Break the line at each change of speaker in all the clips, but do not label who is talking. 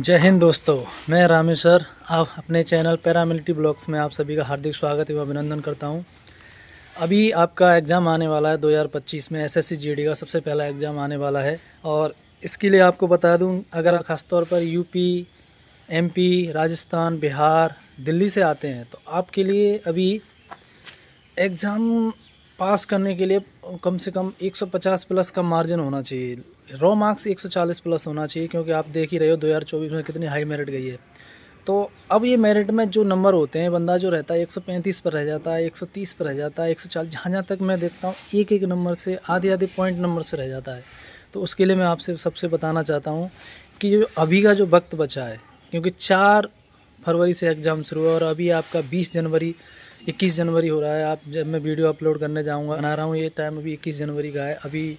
जय हिंद दोस्तों, मैं रामेश्वर आप अपने चैनल पैरामिलिट्री ब्लॉग्स में आप सभी का हार्दिक स्वागत एवं अभिनंदन करता हूं। अभी आपका एग्ज़ाम आने वाला है 2025 में एसएससी जीडी का सबसे पहला एग्ज़ाम आने वाला है। और इसके लिए आपको बता दूं, अगर ख़ासतौर पर यूपी, एमपी, राजस्थान, बिहार, दिल्ली से आते हैं तो आपके लिए अभी एग्ज़ाम पास करने के लिए कम से कम 150 प्लस का मार्जिन होना चाहिए। रॉ मार्क्स 140 प्लस होना चाहिए, क्योंकि आप देख ही रहे हो 2024 में कितनी हाई मेरिट गई है। तो अब ये मेरिट में जो नंबर होते हैं, बंदा जो रहता है 135 पर रह जाता है, 130 पर रह जाता है, 140, जहाँ तक मैं देखता हूँ एक एक नंबर से आधे पॉइंट नंबर से रह जाता है। तो उसके लिए मैं आपसे सबसे बताना चाहता हूँ कि जो अभी का जो वक्त बचा है, क्योंकि 4 फरवरी से एग्ज़ाम शुरू है और अभी आपका 21 जनवरी हो रहा है। आप जब मैं वीडियो अपलोड करने जाऊँगा बना रहा हूँ, ये टाइम अभी 21 जनवरी का है अभी।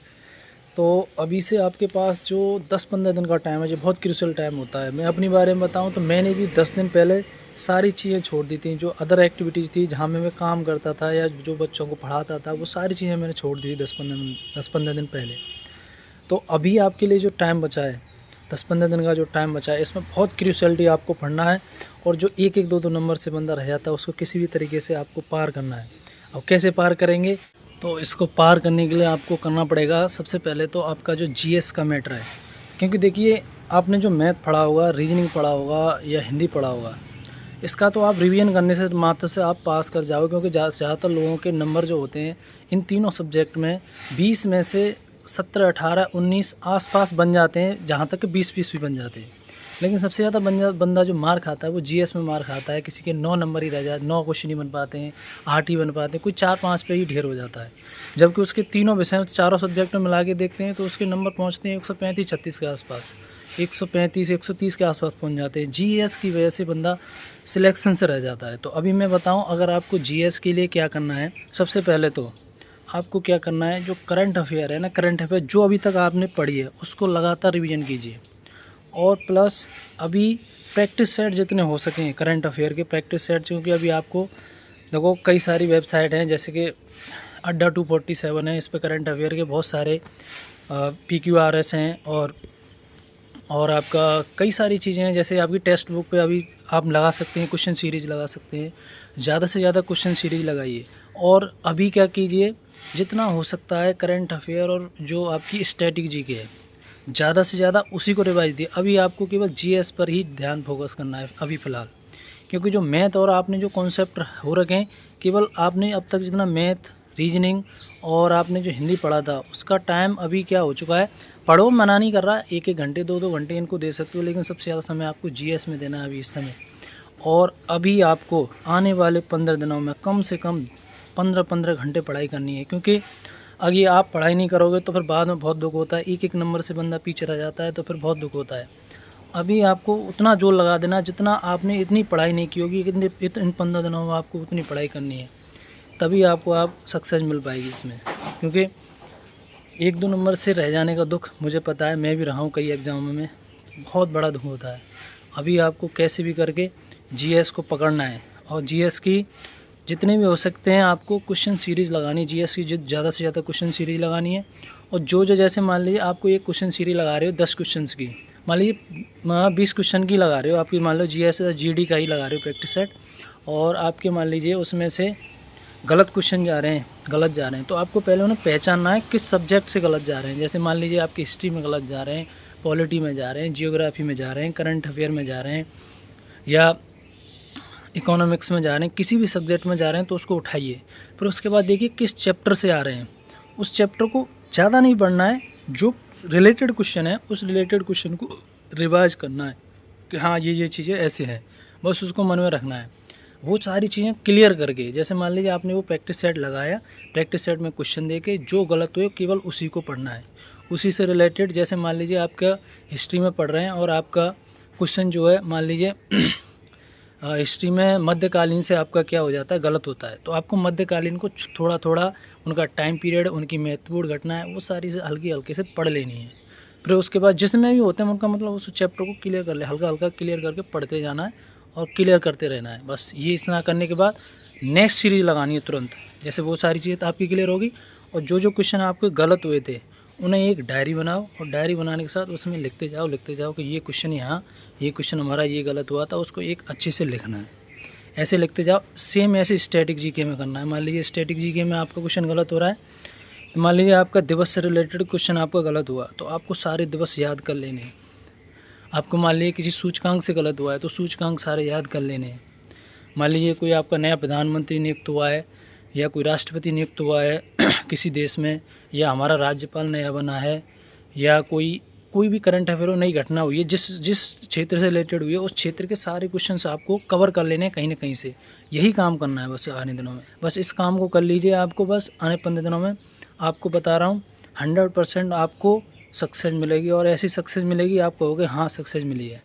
तो अभी से आपके पास जो 10-15 दिन का टाइम है, जो बहुत क्रूशियल टाइम होता है। मैं अपनी बारे में बताऊं तो मैंने भी 10 दिन पहले सारी चीज़ें छोड़ दी थी। जो अदर एक्टिविटीज़ थी, जहां मैं काम करता था या जो बच्चों को पढ़ाता था, वो सारी चीज़ें मैंने छोड़ दी थी 10-15 दिन पहले। तो अभी आपके लिए जो टाइम बचा है, 10-15 दिन का जो टाइम बचा है, इसमें बहुत क्रूशियलिटी आपको पढ़ना है। और जो एक एक दो नंबर से बंदा रह जाता है, उसको किसी भी तरीके से आपको पार करना है। अब कैसे पार करेंगे? तो इसको पार करने के लिए आपको करना पड़ेगा सबसे पहले तो आपका जो जीएस का मैटर है। क्योंकि देखिए, आपने जो मैथ पढ़ा होगा, रीजनिंग पढ़ा होगा या हिंदी पढ़ा होगा, इसका तो आप रिवीजन करने से मात्र से आप पास कर जाओगे। क्योंकि ज़्यादातर लोगों के नंबर जो होते हैं इन तीनों सब्जेक्ट में 20 में से 17, 18, 19 आसपास बन जाते हैं, जहाँ तक कि 20-20 भी बन जाते हैं। लेकिन सबसे ज़्यादा बंदा जो मार खाता है वो जीएस में मार खाता है। किसी के 9 नंबर ही रह जाते, 9 क्वेश्चन ही बन पाते हैं, 8 ही बन पाते हैं, कोई 4-5 पे ही ढेर हो जाता है। जबकि उसके तीनों विषय चारों सब्जेक्ट में मिला के देखते हैं तो उसके नंबर पहुंचते हैं 135-36 के आसपास, 135-130 के आसपास पहुंच जाते हैं। जीएस की वजह से बंदा सिलेक्शन से रह जाता है। तो अभी मैं बताऊं, अगर आपको जीएस के लिए क्या करना है, सबसे पहले तो आपको क्या करना है, जो करंट अफेयर है ना, करंट अफेयर जो अभी तक आपने पढ़ी है उसको लगातार रिवीजन कीजिए। और प्लस अभी प्रैक्टिस सेट जितने हो सकें करंट अफेयर के प्रैक्टिस सेट, क्योंकि अभी आपको देखो कई सारी वेबसाइट हैं, जैसे कि अड्डा 247 है, इस पर करंट अफेयर के बहुत सारे PQRS हैं। और आपका कई सारी चीज़ें हैं, जैसे आपकी टेक्स्ट बुक पे अभी आप लगा सकते हैं, क्वेश्चन सीरीज लगा सकते हैं। ज़्यादा से ज़्यादा क्वेश्चन सीरीज लगाइए। और अभी क्या कीजिए, जितना हो सकता है करंट अफेयर और जो आपकी स्टैटिक जीके है, ज़्यादा से ज़्यादा उसी को रिवाइज दिए। अभी आपको केवल जीएस पर ही ध्यान फोकस करना है अभी फ़िलहाल। क्योंकि जो मैथ और आपने जो कॉन्सेप्ट हो रखे हैं, केवल आपने अब तक जितना मैथ, रीजनिंग और आपने जो हिंदी पढ़ा था, उसका टाइम अभी क्या हो चुका है। पढ़ो, मना नहीं कर रहा, 1-1 घंटे 2-2 घंटे इनको दे सकते हो, लेकिन सबसे ज़्यादा समय आपको जीएस में देना है अभी इस समय। और अभी आपको आने वाले 15 दिनों में कम से कम 15-15 घंटे पढ़ाई करनी है। क्योंकि अगर आप पढ़ाई नहीं करोगे तो फिर बाद में बहुत दुख होता है। एक नंबर से बंदा पीछे रह जाता है तो फिर बहुत दुख होता है। अभी आपको उतना जोर लगा देना जितना आपने इतनी पढ़ाई नहीं की होगी। इन 15 दिनों में आपको उतनी पढ़ाई करनी है, तभी आपको सक्सेस मिल पाएगी इसमें। क्योंकि 1-2 नंबर से रह जाने का दुख मुझे पता है, मैं भी रहा हूँ कई एग्ज़ामों में, बहुत बड़ा दुख होता है। अभी आपको कैसे भी करके जीएस को पकड़ना है। और जीएस की जितने भी हो सकते हैं आपको क्वेश्चन सीरीज़ लगानी है। जीएस की ज़्यादा से ज़्यादा क्वेश्चन सीरीज़ लगानी है। और जो जैसे मान लीजिए आपको एक क्वेश्चन सीरीज़ लगा रहे हो 10 क्वेश्चन की, मान लीजिए 20 क्वेश्चन की लगा रहे हो, आपकी मान लो जीएस जीडी का ही लगा रहे हो प्रैक्टिस सेट, और आपके मान लीजिए उसमें से गलत क्वेश्चन जा रहे हैं, तो आपको पहले उन्हें पहचानना है किस सब्जेक्ट से गलत जा रहे हैं। जैसे मान लीजिए आपकी हिस्ट्री में गलत जा रहे हैं, पॉलिटी में जा रहे हैं, जियोग्राफी में जा रहे हैं, करंट अफेयर में जा रहे हैं, या इकोनॉमिक्स में जा रहे हैं, किसी भी सब्जेक्ट में जा रहे हैं, तो उसको उठाइए। फिर उसके बाद देखिए किस चैप्टर से आ रहे हैं। उस चैप्टर को ज़्यादा नहीं पढ़ना है, जो रिलेटेड क्वेश्चन है उस रिलेटेड क्वेश्चन को रिवाइज करना है कि हाँ ये चीज़ें ऐसे हैं, बस उसको मन में रखना है। वो सारी चीज़ें क्लियर करके, जैसे मान लीजिए आपने वो प्रैक्टिस सेट लगाया, प्रैक्टिस सेट में क्वेश्चन देके जो गलत हुए केवल उसी को पढ़ना है, उसी से रिलेटेड। जैसे मान लीजिए आपका हिस्ट्री में पढ़ रहे हैं और आपका क्वेश्चन जो है, मान लीजिए हिस्ट्री में मध्यकालीन से आपका क्या हो जाता है, गलत होता है, तो आपको मध्यकालीन को थोड़ा थोड़ा उनका टाइम पीरियड, उनकी महत्वपूर्ण घटनाएं, वो सारी से हल्की से पढ़ लेनी है। फिर उसके बाद जिसमें भी होते हैं उनका मतलब उस चैप्टर को क्लियर कर ले, हल्का क्लियर करके पढ़ते जाना है और क्लियर करते रहना है। बस ये इतना करने के बाद नेक्स्ट सीरीज लगानी है तुरंत। जैसे वो सारी चीज़ें तो आपकी क्लियर होगी, और जो क्वेश्चन आपके गलत हुए थे उन्हें एक डायरी बनाओ और डायरी बनाने के साथ उसमें लिखते जाओ कि ये क्वेश्चन यहाँ, ये क्वेश्चन हमारा ये गलत हुआ था, उसको एक अच्छे से लिखना है। ऐसे लिखते जाओ। सेम ऐसे स्टैटिक जीके में करना है। मान लीजिए स्टैटिक जीके में आपका क्वेश्चन गलत हो रहा है, तो मान लीजिए आपका दिवस से रिलेटेड क्वेश्चन आपका गलत हुआ, तो आपको सारे दिवस याद कर लेने हैं। आपको मान लीजिए किसी सूचकांक से गलत हुआ है, तो सूचकांक सारे याद कर लेने हैं। मान लीजिए कोई आपका नया प्रधानमंत्री नियुक्त हुआ है या कोई राष्ट्रपति नियुक्त हुआ है किसी देश में, या हमारा राज्यपाल नया बना है, या कोई भी करंट अफेयर हो, नई घटना हुई है, जिस क्षेत्र से रिलेटेड हुई है, उस क्षेत्र के सारे क्वेश्चन आपको कवर कर लेने हैं कहीं ना कहीं से। यही काम करना है बस आने दिनों में। बस इस काम को कर लीजिए। आपको बस आने 15 दिनों में आपको बता रहा हूँ 100% आपको सक्सेस मिलेगी, और ऐसी सक्सेस मिलेगी आप कहोगे हाँ सक्सेस मिली है।